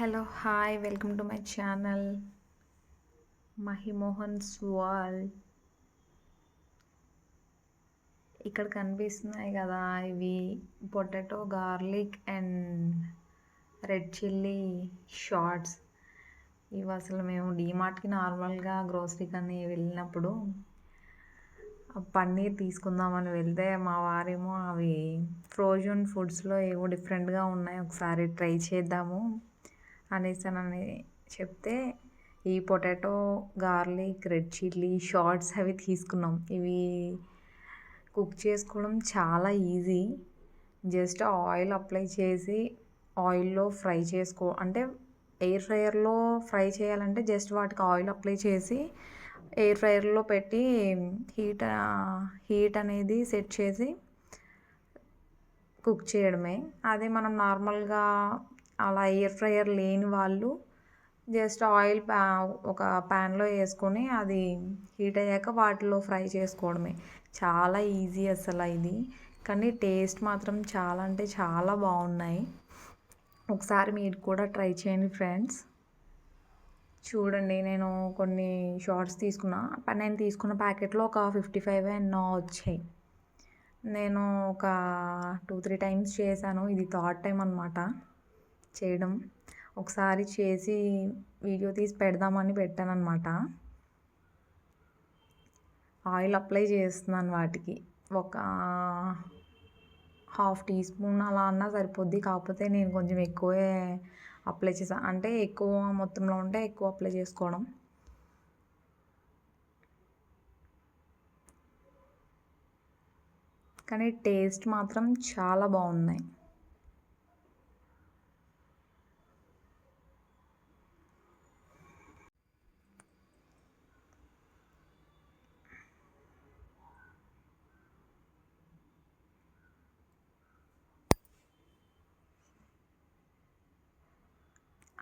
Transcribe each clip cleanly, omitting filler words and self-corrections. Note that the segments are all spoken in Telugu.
Hello hi welcome to my channel Mahimohan's world. ఇక్కడ కనిపిస్తున్నాయి కదా, ఇవి potato garlic and red chilli shorts. ఇవి అసలు మేము డీమార్ట్కి నార్మల్గా గ్రోసరీకి అని వెళ్ళినప్పుడు పన్నీర్ తీసుకుందామని వెళ్తే మా వారేమో అవి ఫ్రోజన్ ఫుడ్స్లో ఏవో డిఫరెంట్గా ఉన్నాయి, ఒకసారి ట్రై చేద్దాము అనేసానని చెప్తే ఈ potato garlic red chilli shorts అవి తీసుకున్నాం. ఇవి కుక్ చేసుకోవడం చాలా ఈజీ. జస్ట్ ఆయిల్ అప్లై చేసి ఆయిల్లో ఫ్రై అంటే ఎయిర్ ఫ్రైయర్లో ఫ్రై చేయాలంటే జస్ట్ వాటికి ఆయిల్ అప్లై చేసి ఎయిర్ ఫ్రైయర్లో పెట్టి హీట్ అనేది సెట్ చేసి కుక్ చేయడమే. అదే మనం నార్మల్గా అలా ఎయిర్ ఫ్రైయర్ లేని వాళ్ళు జస్ట్ ఆయిల్ ఒక ప్యాన్లో వేసుకొని అది హీట్ అయ్యాక వాటిలో ఫ్రై చేసుకోవడమే. చాలా ఈజీ అసలు ఇది, కానీ టేస్ట్ మాత్రం చాలా అంటే చాలా బాగున్నాయి. ఒకసారి మీరు కూడా ట్రై చేయండి ఫ్రెండ్స్. చూడండి, నేను కొన్ని షార్ట్స్ తీసుకున్నా. నేను తీసుకున్న ప్యాకెట్లో ఒక 55 ఎన్నో వచ్చాయి. నేను ఒక 2-3 టైమ్స్ చేశాను. ఇది థర్డ్ టైం అనమాట చేయడం. ఒకసారి చేసి వీడియో తీసి పెడదామని పెట్టాను అనమాట. ఆయిల్ అప్లై చేస్తున్నాను వాటికి. ఒక 1/2 టీ స్పూన్ అలా అన్నా సరిపోద్ది. కాకపోతే నేను కొంచెం ఎక్కువే అప్లై చేశాను, అంటే ఎక్కువ మొత్తంలో ఉంటే ఎక్కువ అప్లై చేసుకోవడం. కానీ టేస్ట్ మాత్రం చాలా బాగున్నాయి.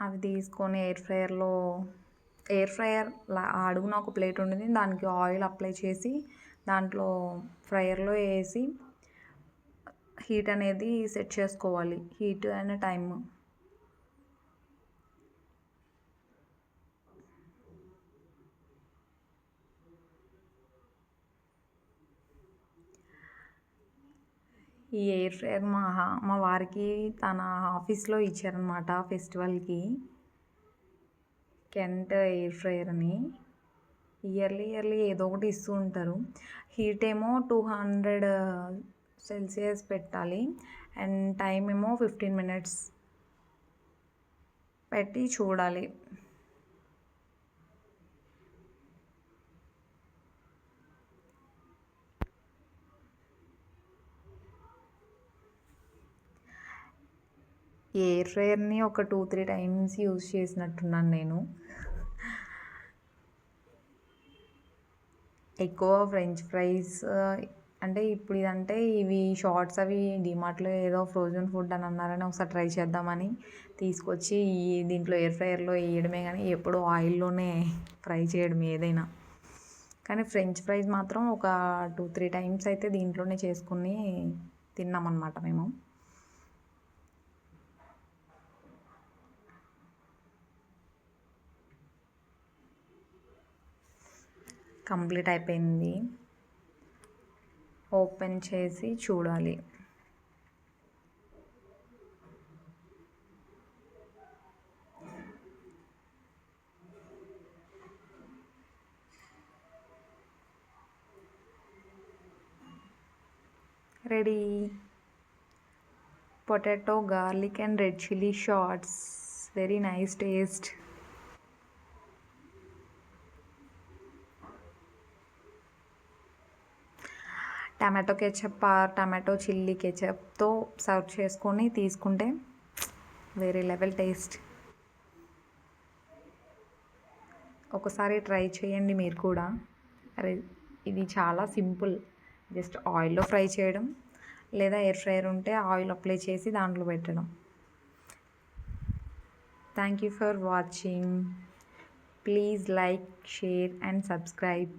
అవి తీసుకొని ఎయిర్ ఫ్రైయర్ అడుగున ఒక ప్లేట్ ఉండింది, దానికి ఆయిల్ అప్లై చేసి దాంట్లో ఫ్రైయర్లో వేసి హీట్ అనేది సెట్ చేసుకోవాలి, హీట్ అయిన టైం. ఈ ఎయిర్ ఫ్రైయర్ మా వారికి తన ఆఫీస్లో ఇచ్చారనమాట ఫెస్టివల్కి. కెంట్ ఎయిర్ ఫ్రైయర్ అని ఇయర్లీ ఏదో ఒకటి ఇస్తూ ఉంటారు. హీట్ ఏమో 200 సెల్సియస్ పెట్టాలి అండ్ టైం ఏమో 15 మినిట్స్ పెట్టి చూడాలి. ఎయిర్ ఫ్రైయర్ని ఒక 2-3 టైమ్స్ యూజ్ చేసినట్టున్నాను నేను. ఎక్కువ ఫ్రెంచ్ ఫ్రైస్ అంటే ఇప్పుడు ఇదంటే ఇవి షార్ట్స్ అవి డిమార్ట్లో ఏదో ఫ్రోజన్ ఫుడ్ అని అన్నారని ఒకసారి ట్రై చేద్దామని తీసుకొచ్చి దీంట్లో ఎయిర్ ఫ్రైయర్లో వేయడమే, కానీ ఎప్పుడు ఆయిల్లోనే ఫ్రై చేయడం ఏదైనా. కానీ ఫ్రెంచ్ ఫ్రైస్ మాత్రం ఒక 2-3 టైమ్స్ అయితే దీంట్లోనే చేసుకుని తిన్నామన్నమాట మేము. కంప్లీట్ అయిపోయింది. ఓపెన్ చేసి చూడాలి. Ready, potato garlic and red chilli shorts. Very nice taste. Tomato ketchup tomato chilli కెచప్తో సర్వ్ చేసుకొని తీసుకుంటే వేరే లెవెల్ టేస్ట్. ఒకసారి ట్రై చేయండి మీరు కూడా. ఇది చాలా సింపుల్, జస్ట్ ఆయిల్లో ఫ్రై చేయడం లేదా ఎయిర్ ఫ్రైయర్ ఉంటే ఆయిల్ అప్లై చేసి దాంట్లో పెట్టడం. Thank you for watching. Please like, share and subscribe.